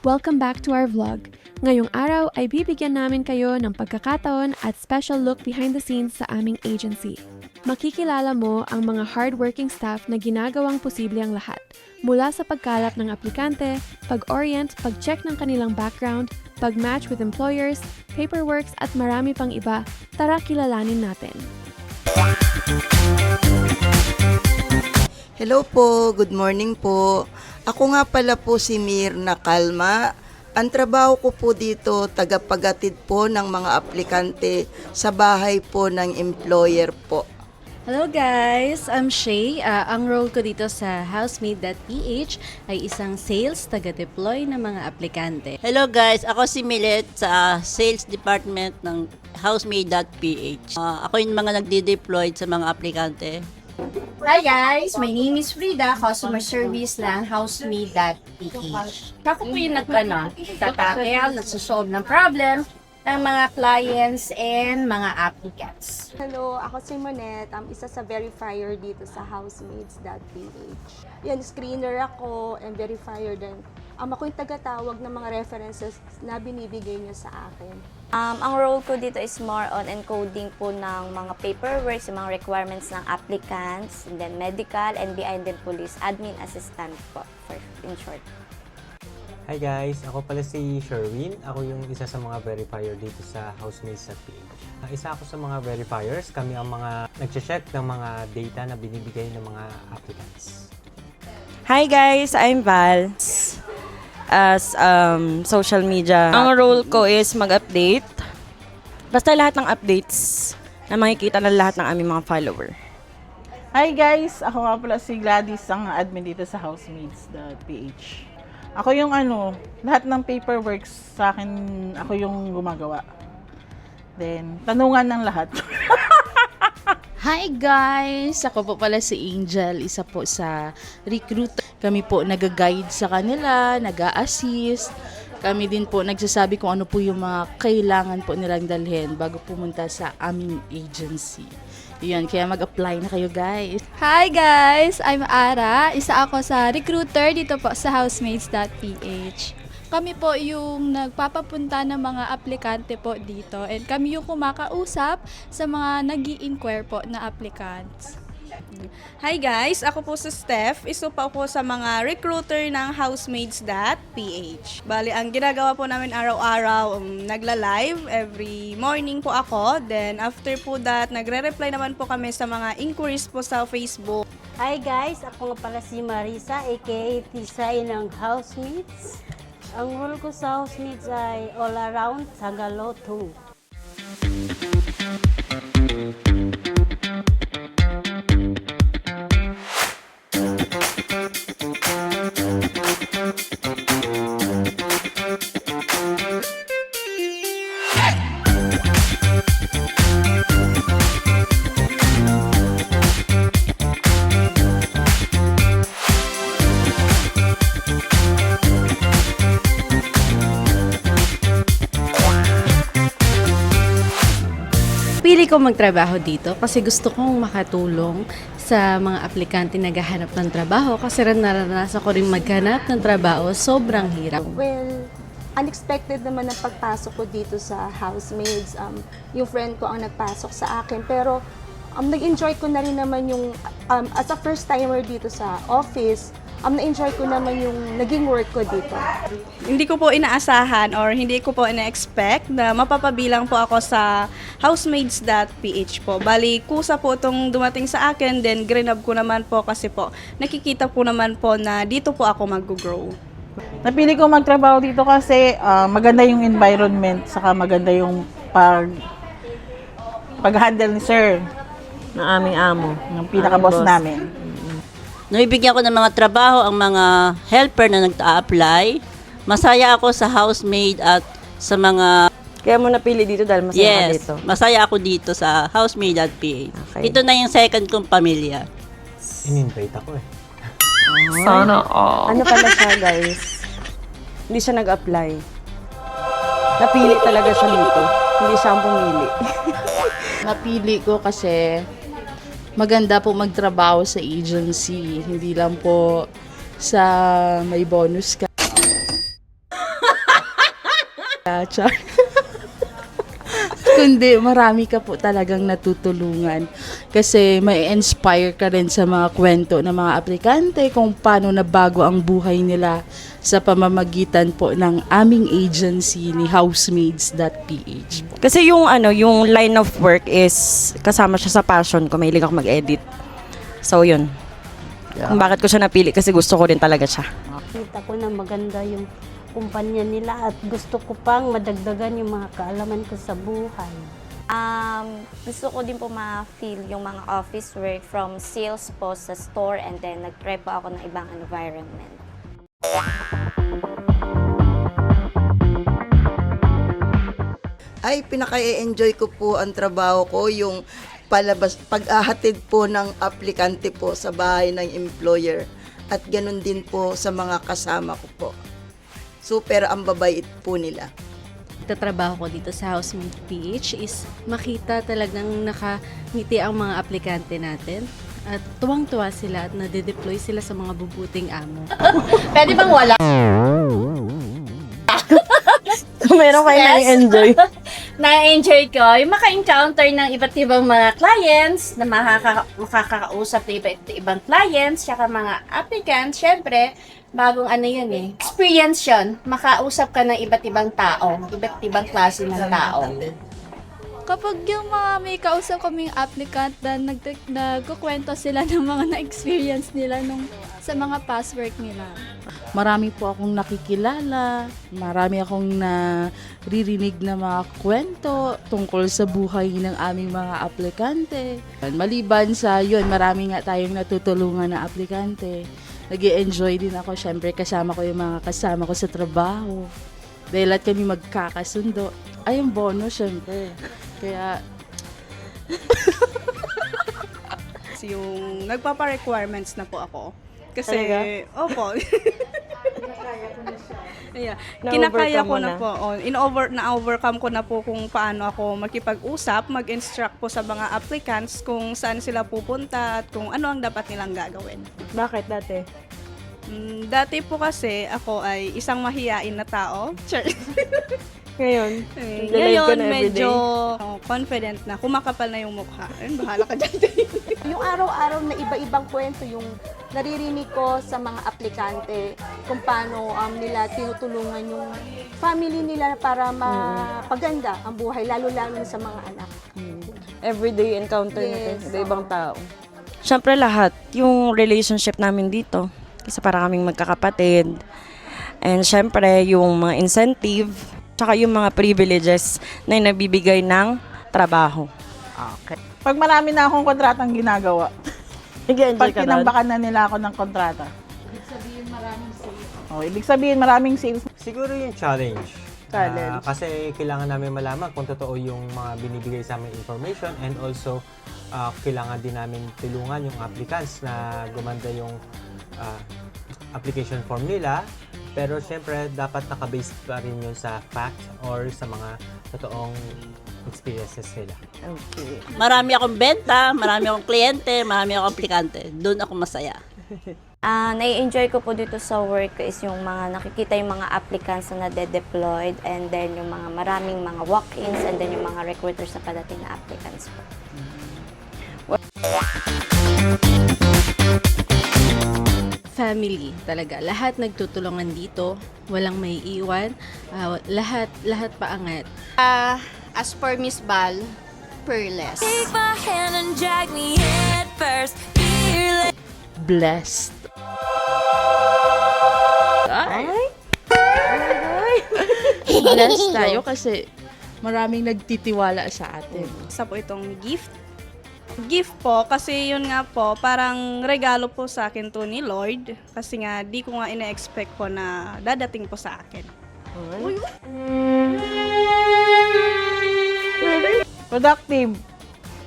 Welcome back to our vlog. Ngayong araw ay bibigyan namin kayo ng pagkakataon at special look behind the scenes sa aming agency. Makikilala mo ang mga hardworking staff na ginagawang posible ang lahat. Mula sa pagkalap ng aplikante, pag-orient, pag-check ng kanilang background, pag-match with employers, paperworks at marami pang iba, tara kilalanin natin. Hello po, good morning po. Ako nga pala po si Mirna Calma. Ang trabaho ko po dito, tagapaghatid po ng mga aplikante sa bahay po ng employer po. Hello guys! I'm Shay. Ang role ko dito sa Housemaid.ph ay isang sales taga-deploy ng mga aplikante. Hello guys, ako si Milet sa sales department ng Housemaid.ph. Ako yung mga nagde-deploy sa mga aplikante. Hi guys! My name is Frida, customer service ng Housemaid.ph. Ako po yung nagtatakel, nagsusolve ng problem ng mga clients and mga applicants. Hello, ako si Monette, isa sa verifier dito sa Housemaid.ph. Yan, screener ako and verifier din. Ako yung tagatawag ng mga references na binibigay niyo sa akin. Ang role ko dito is more on encoding po ng mga paperwork, yung mga requirements ng applicants, and then medical, NBI, and then police, admin assistant po, in short. Hi guys, ako pala si Sherwin. Ako yung isa sa mga verifier dito sa Housemaid.ph. Isa ako sa mga verifiers. Kami ang mga nag-check ng mga data na binibigay ng mga applicants. Hi guys, I'm Val. As social media, ang role ko is mag-update. Basta lahat ng updates na makikita ng lahat ng aming mga follower. Hi guys, ako nga pala si Gladys, ang admin dito sa Housemaid.ph. Ako yung lahat ng paperwork sa akin, ako yung gumagawa. Then, tanungan ng lahat. Hi guys! Ako po pala si Angel, isa po sa recruiter. Kami po nag-guide sa kanila, nag-a-assist. Kami din po nagsasabi kung ano po yung mga kailangan po nilang dalhin bago pumunta sa aming agency. Yun, kaya mag-apply na kayo guys. Hi guys! I'm Ara. Isa ako sa recruiter dito po sa Housemaid.ph. Kami po yung nagpapapunta ng mga aplikante po dito and kami yung kumakausap sa mga nag-i-inquire po na applicants. Hi guys! Ako po si Steph. Isa pa po sa mga recruiter ng Housemaid.ph. Bali, ang ginagawa po namin araw-araw, nagla-live every morning po ako. Then after po that, nagre-reply naman po kami sa mga inquiries po sa Facebook. Hi guys! Ako nga pala si Marisa, aka Tisay ng Housemaids. Ang role ko sa Housemaids ay all around Sagalo 2. Pili ko magtrabaho dito kasi gusto kong makatulong sa mga aplikante na naghahanap ng trabaho kasi naranasan ko rin maghanap ng trabaho, sobrang hirap. Well, unexpected naman ang pagpasok ko dito sa Housemaids. Yung friend ko ang nagpasok sa akin, pero nag-enjoy ko na rin naman yung, as a first timer dito sa office, na-enjoy ko naman yung naging work ko dito. Hindi ko po inaasahan or hindi ko po ina-expect na mapapabilang po ako sa Housemaid.ph po. Bali, kusa po itong dumating sa akin, then grinab ko naman po kasi po nakikita po naman po na dito po ako mag-grow. Napili ko magtrabaho dito kasi maganda yung environment, saka maganda yung pag-handle ni sir, ng aming amo, ng pinaka-boss namin. Nabibigyan ko ng mga trabaho ang mga helper na nag-a-apply. Masaya ako sa housemaid at sa mga... Kaya mo napili dito dahil masaya ka dito? Yes, masaya ako dito sa Housemaid.ph. Okay. Ito na yung second kong pamilya. In-invite ako eh. Sana all. Ano pala siya guys? Hindi siya nag-apply. Napili talaga siya dito. Hindi siya ang pumili. Napili ko kasi maganda po magtrabaho sa agency, hindi lang po sa may bonus ka. Char. Kundi marami ka po talagang natutulungan kasi may inspire ka rin sa mga kwento ng mga aplikante kung paano nabago ang buhay nila sa pamamagitan po ng aming agency ni Housemaids.ph. Kasi yung yung line of work is kasama siya sa passion ko. Mahilig ako mag-edit. So yun. Kung bakit ko siya napili kasi gusto ko rin talaga siya. Kita ko na maganda yung kumpanya nila at gusto ko pang madagdagan yung mga kaalaman ko sa buhay. Gusto ko din po ma-feel yung mga office work from sales po sa store and then nag-try po ako ng ibang environment. Ay, pinaka-enjoy ko po ang trabaho ko, yung pag-ahatid po ng aplikante po sa bahay ng employer. At ganun din po sa mga kasama ko po. Super ang babait po nila. Tatrabaho ko dito sa Housemaids.ph is makita talagang nakangiti ang mga aplikante natin at tuwang-tuwa sila at nade-deploy sila sa mga bubuting amo. Pwede bang wala? Meron kayo na-enjoy. Na-enjoy ko yung maka-encounter ng iba't ibang mga clients na makakausap ng iba't ibang clients tsaka mga applicants. Syempre, bagong yun eh. Experience yun. Makausap ka ng iba't ibang tao, iba't ibang klase ng tao. Kapag yung mga may kausap kaming applicant na nagkukwento sila ng mga na-experience nila sa mga past work nila. Marami po akong nakikilala, marami akong naririnig na mga kwento tungkol sa buhay ng aming mga aplikante. Maliban sa yun, marami nga tayong natutulungan na aplikante. Nag-i-enjoy din ako, syempre kasama ko yung mga kasama ko sa trabaho. Dahil lahat kami magkakasundo. Ay, yung bonus, syempre. Kaya, Yung nagpapa-requirements na po ako. Kasi, opo. Yeah. Kinakaya ko na po. Na-overcome ko na po kung paano ako makipag-usap, mag-instruct po sa mga applicants kung saan sila pupunta at kung ano ang dapat nilang gagawin. Bakit dati? Dati po kasi ako ay isang mahiyain na tao. Ngayon? Ngayon, medyo confident na. Kumakapal na yung mukha. Ayun, bahala ka dyan. Yung araw-araw na iba-ibang kwento yung naririnig ko sa mga aplikante kung paano nila tinutulungan yung family nila para mapaganda ang buhay, lalo-lalo sa mga anak. Everyday encounter natin, iba-ibang tao. Siyempre lahat, yung relationship namin dito, kasi para kaming magkakapatid. And siyempre, yung mga incentive, tsaka yung mga privileges na nabibigay ng trabaho. Okay. Pag marami na akong kontratang ginagawa, Nag-enjoy pag ka tinambakan na nila ako ng kontrata. Ibig sabihin maraming sales. Siguro yung challenge. Challenge. Kasi kailangan namin malaman kung totoo yung mga binibigay sa amin information and also kailangan din namin tulungan yung applicants na gumanda yung application form nila. Pero syempre, dapat nakabase pa rin yun sa facts or sa mga totoong experiences nila. Okay. Marami akong benta, marami akong kliyente, marami akong aplikante. Doon ako masaya. Nai-enjoy ko po dito sa work is yung mga nakikita yung mga applicants na nade-deployed and then yung mga maraming mga walk-ins and then yung mga recruiters na padating na applicants po. Family talaga. Lahat nagtutulungan dito. Walang may iwan. Lahat paangat. As per Miss Bal, peerless. blessed. Ay! Blessed tayo kasi maraming nagtitiwala sa atin. Isa po itong gift. Gift po, kasi yun nga po, parang regalo po sa akin to ni Lord. Kasi nga, di ko nga ina-expect po na dadating po sa akin. Productive.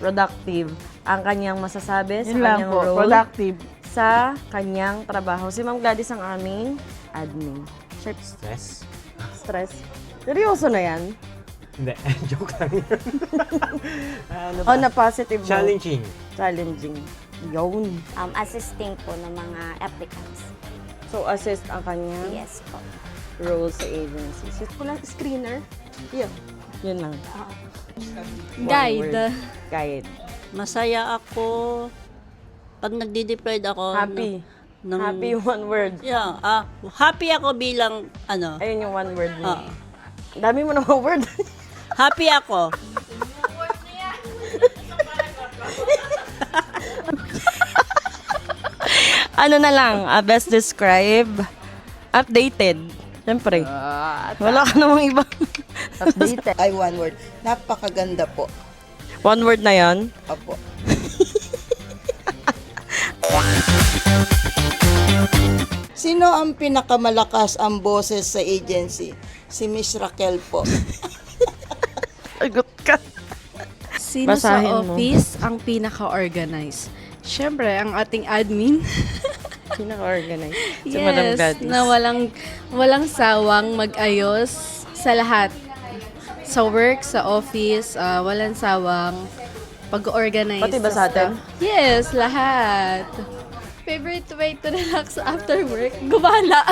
Productive. Ang kanyang masasabi sa Yun lang kanyang po, role productive. sa kanyang trabaho. Si Ma'am Gladys ang aming admin. Stress? Stress. Seryoso na yan? Hindi, joke lang yun. Ano ba? On a positive note. Challenging. Challenging. Yun. Assisting po ng mga applicants. So, assist ang kanya? Yes po. role sa agency? Walang screener. Yun. Yun lang. Guide. Guide. Masaya ako pag nagdi-deploy ako. Happy. ng- Happy yung one word. Yeah, happy ako bilang ano. Ayun yung one word mo. Ah. Dami mo namang word. Happy ako. Ano na lang, best describe, updated. Siyempre. Wala ka namang iba. Updated. Ay, one word. Napakaganda po. One word na yon. Opo. Sino ang pinakamalakas ang boses sa agency? Si Miss Raquel po. Agot ka. Sino Basahin sa mo. office ang pinaka-organized? Siyempre, ang ating admin. Pinaka-organize. Si Madam Yes, Gladys. na walang sawang mag-ayos sa lahat. Sa work, sa office, walang sawang pag-organize. Pati ba sa atin? Yes, lahat. Favorite way to relax after work? Gumala.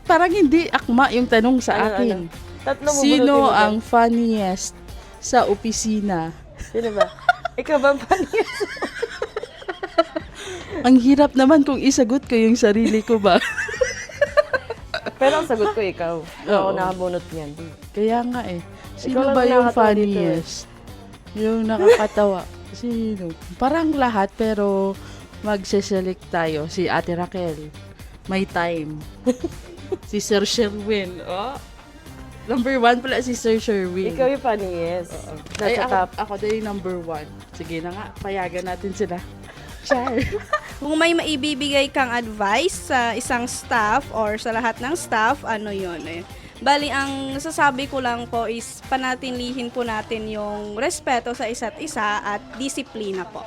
Parang hindi akma yung tanong sa Ano, akin. Tatlo mo, Sino bunutin mo ang funniest sa opisina? ba? Sino ba? Ikaw ba ang funniest? Ang hirap naman kung isagot ko yung sarili ko ba? Pero ang sagot ko ikaw. Ako Oo. nakabunot niyan. Kaya nga eh. Sino Ikaw lang ba yung nakakatawa dito eh. funniest? Yung nakakatawa. Sino? Parang lahat pero magse-select tayo. Si Ate Raquel. May time. Si Sir Sherwin. Oh. Number 1 pala si Sir Sherwin. Ikaw yung funniest. Ay, Nasa top. ako din yung number 1. Sige na nga, payagan natin sila. Char. Kung may maibibigay kang advice sa isang staff or sa lahat ng staff, ano yun eh. Bali, ang nasasabi ko lang po is panatinlihin po natin yung respeto sa isa't isa at disiplina po.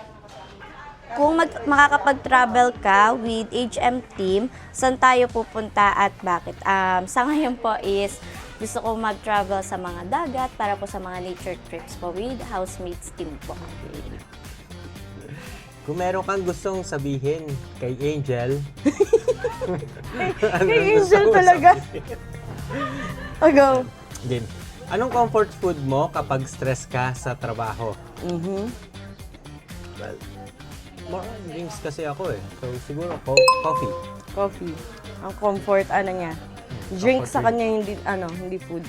Kung makakapag-travel ka with HM team, saan tayo pupunta at bakit? Sa ngayon po is gusto ko mag-travel sa mga dagat para po sa mga nature trips po with housemates team po. Kung meron kang gustong sabihin kay Angel, Kay Angel talaga. Agaw. Din. Anong comfort food mo kapag stress ka sa trabaho? Well, more on drinks kasi ako eh. So siguro coffee. Coffee. Ang comfort, ano niya. Drink sa kanya, hindi food.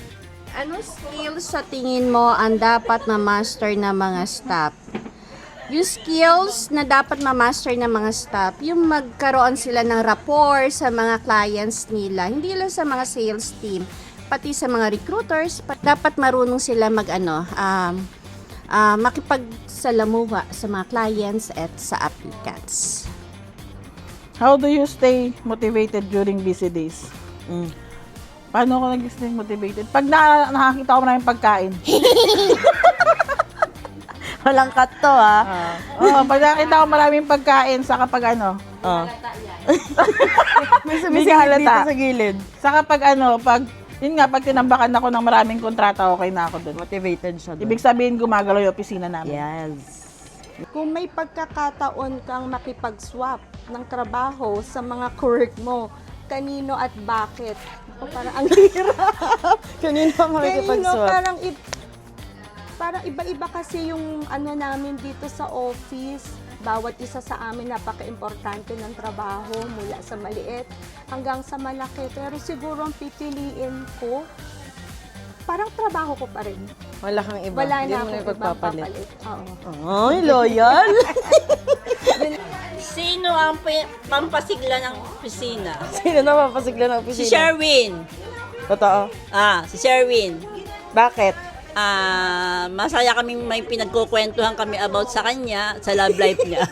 Ano skills sa tingin mo ang dapat ma-master ng mga staff? Yung skills na dapat ma-master ng mga staff, yung magkaroon sila ng rapport sa mga clients nila, hindi lang sa mga sales team, pati sa mga recruiters, dapat marunong sila makipagsalamuha sa mga clients at sa applicants. How do you stay motivated during busy days? Paano ako nag-stay motivated? Pag nakakita ko maraming pagkain. Walang cut to, Pag nakakita ko maraming pagkain, saka pag ano. May Hindi sumisingit halata. dito sa gilid. Saka pag pag tinambakan ako ng maraming kontrata, okay na ako doon. Motivated siya doon. Ibig sabihin, gumagalaw yung opisina namin. Yes. Kung may pagkakataon kang makipag-swap ng trabaho sa mga work mo, kanino at bakit? O parang ang hirap. Kanino ang makikipag-swap? Parang iba-iba kasi yung namin dito sa office. Bawat isa sa amin napaka-importante ng trabaho mula sa maliit hanggang sa malaki. Pero siguro ang pipiliin ko, parang trabaho ko pa rin. Wala kang iba. Wala Hindi na mo akong ibang papalit. Oo. Ay, loyal. Sino ang pampasigla ng opisina? Sino na mapasigla ng opisina? Si Sherwin. Totoo. Si Sherwin. Bakit? Masaya kaming may pinagkukwentuhan kami about sa kanya, sa love life niya.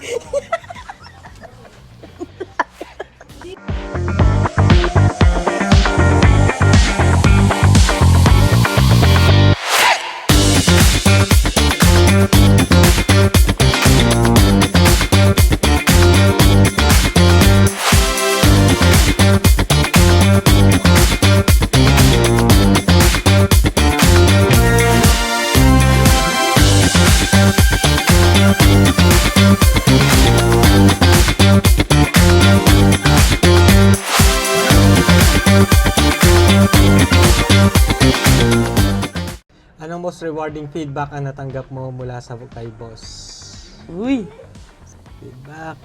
rewarding feedback ang natanggap mo mula sa kay boss? Uy! Feedback,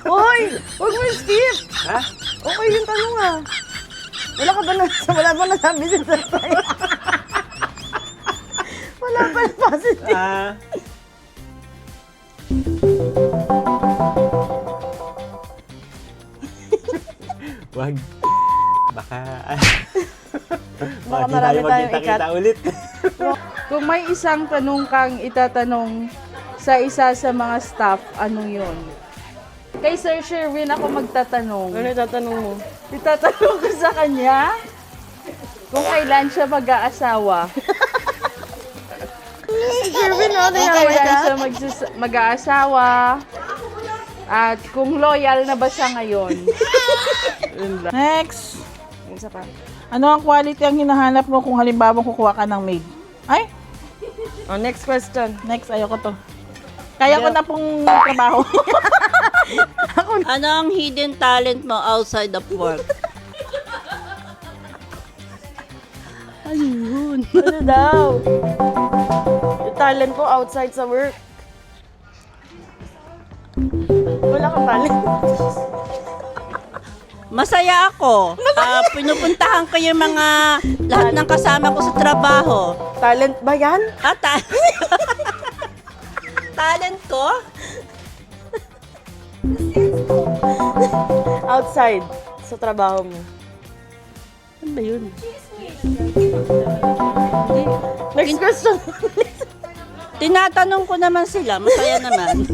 Hoy! Huwag mo skip! Ha? Okay yung tanong ah. Wala ba nasabi si Tatay? Wala pa yung positive. Wag. Baka Baka di marami tayo tayong magkita-kita ulit. Kung may isang tanong kang itatanong sa isa sa mga staff, ano yun? Kay Sir Sherwin ako magtatanong. Ano tatanong mo? Itatanong ko sa kanya kung kailan siya mag-aasawa. Sherwin, no? Kung kailan siya mag-aasawa. At kung loyal na ba siya ngayon. Next. Isa pa. Ano ang quality ang hinahanap mo kung halimbawa kukuha ka ng maid? Ay, Oh, next question. next, ayoko to. Kaya ko na pong trabaho. Ano ang hidden talent mo outside of work? Ano daw? Yung talent ko outside sa work. Wala kang talent. Masaya ako. Pinupuntahan ko yung mga lahat ng kasama ko sa trabaho. Talent ba yan? Talent ko? Outside sa trabaho mo. Ano ba yun? Next question. Tinatanong ko naman sila. Masaya naman.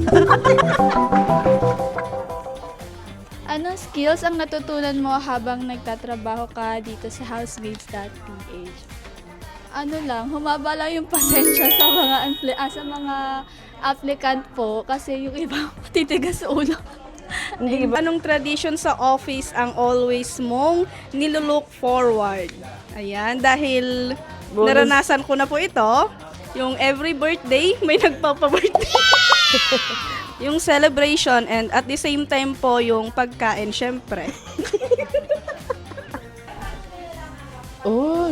Anong skills ang natutunan mo habang nagtatrabaho ka dito sa housemates.ph? Ano lang, humaba lang yung pasensya sa mga applicant po kasi yung iba titigas ulo. Anong tradition sa office ang always mong nilook forward? Ayan, dahil naranasan ko na po ito. Yung every birthday, may nagpapa-birthday. Yung celebration and at the same time po yung pagkain, syempre. Oh,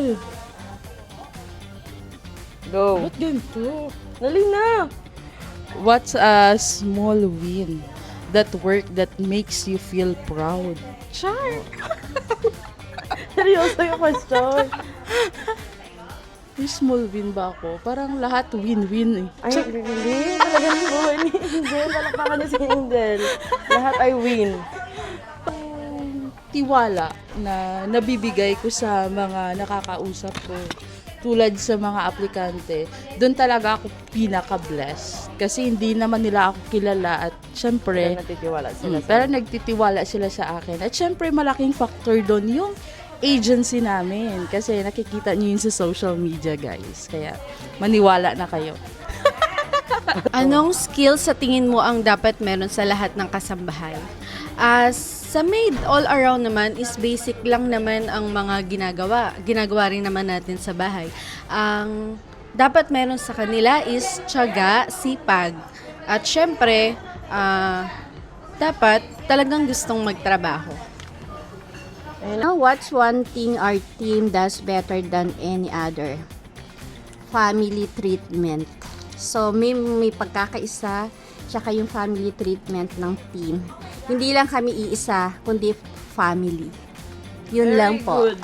Go. ba't ganito? Dali na. What's a small win that makes you feel proud? Char. Seryoso yung question. May small win ba ako? Parang lahat win-win eh. Ay, hindi. Talaga ng buhay ni Angel. Palakpakan niya si Angel. Lahat ay win. Tiwala na nabibigay ko sa mga nakakausap ko tulad sa mga aplikante, doon talaga ako pinaka-blessed. Kasi hindi naman nila ako kilala at syempre, pero nagtitiwala sila sa akin. At syempre, malaking factor doon yung agency namin. Kasi nakikita niyo yun sa social media, guys. Kaya maniwala na kayo. Anong skills sa tingin mo ang dapat meron sa lahat ng kasambahay? Sa maid, all around naman is basic lang naman ang mga ginagawa. Ginagawa rin naman natin sa bahay. Ang dapat meron sa kanila is tiyaga, sipag. At syempre, dapat talagang gustong magtrabaho. What's one thing our team does better than any other? Family treatment. So, may pagkakaisa, tsaka yung family treatment ng team. Hindi lang kami iisa, kundi family. Yun lang po. Good.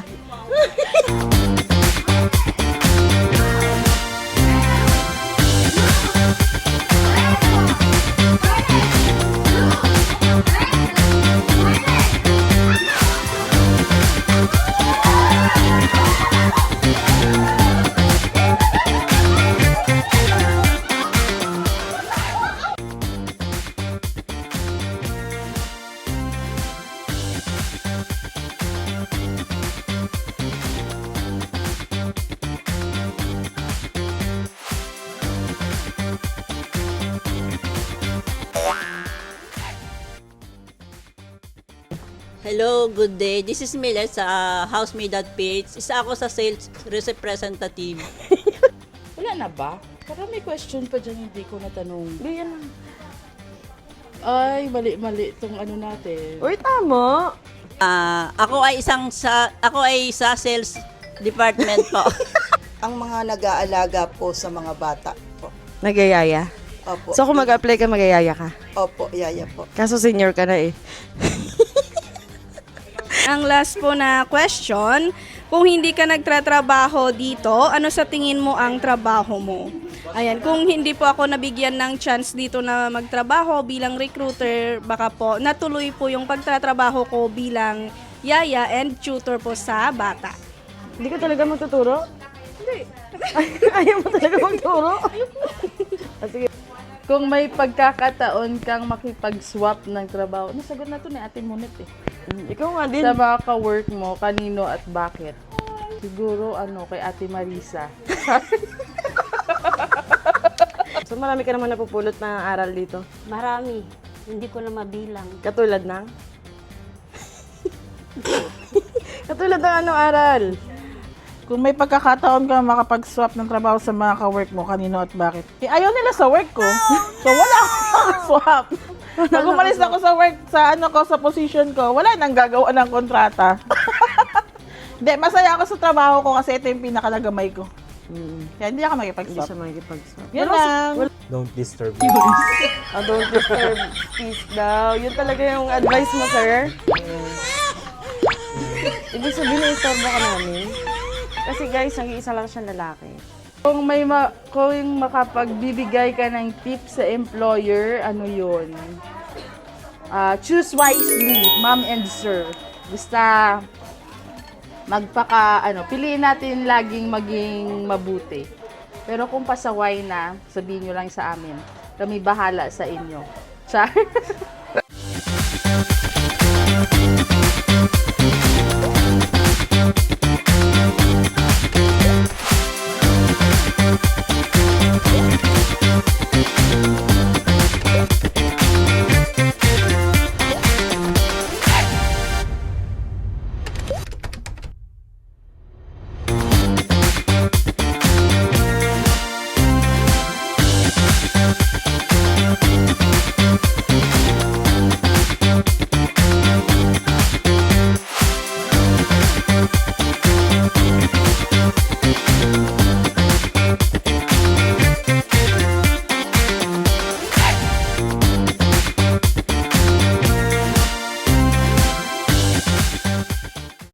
Hello, good day. This is Milet sa housemaid.ph. Isa ako sa sales representative. Wala na ba? Parang may question pa dyan hindi ko natanong. Ganyan lang. Ay, mali-mali itong ano natin. Uy, tama. Ako ay sa sales department po. Ang mga nag-aalaga po sa mga bata po. Nagyayaya. Opo. So kung mag-apply ka, magyayaya ka. Opo, yaya po. Kaso senior ka na eh. Ang last po na question, kung hindi ka nagtratrabaho dito, ano sa tingin mo ang trabaho mo? Ayan, kung hindi po ako nabigyan ng chance dito na magtrabaho bilang recruiter, baka po natuloy po yung pagtatrabaho ko bilang yaya and tutor po sa bata. Hindi ka talaga magtuturo? Hindi. Ayaw mo talaga magturo? Sige. Kung may pagkakataon kang makipag-swap ng trabaho, nasagot na to ni Ate Monet eh. Ikaw nga din. Sa mga ka-work mo, kanino at bakit? Siguro kay Ate Marisa. So marami ka naman napupulot na aral dito. Marami. Hindi ko na mabilang. Katulad ng? Katulad ng anong aral? Kung may pagkakataon ka makapag-swap ng trabaho sa mga ka-work mo, kanino at bakit? Ayaw nila sa work ko. So wala akong swap. Pag umalis ako sa work, sa position ko, wala nang gagawa ng kontrata. Hindi, masaya ako sa trabaho ko kasi ito yung pinakalagamay ko. Kaya hindi ako makipag-swap. Hindi siya makikipag-swap. Yun lang. Don't disturb. Don't disturb peace daw. Yun talaga yung advice mo, sir. Ibig sabihin na istorbo ka namin. Kasi guys, nag-iisa lang siyang lalaki. Kung makapagbibigay ka ng tips sa employer, ano yun? Choose wisely, ma'am and sir. Basta piliin natin laging maging mabuti. Pero kung pasaway na, sabihin nyo lang sa amin. Kami bahala sa inyo. Char?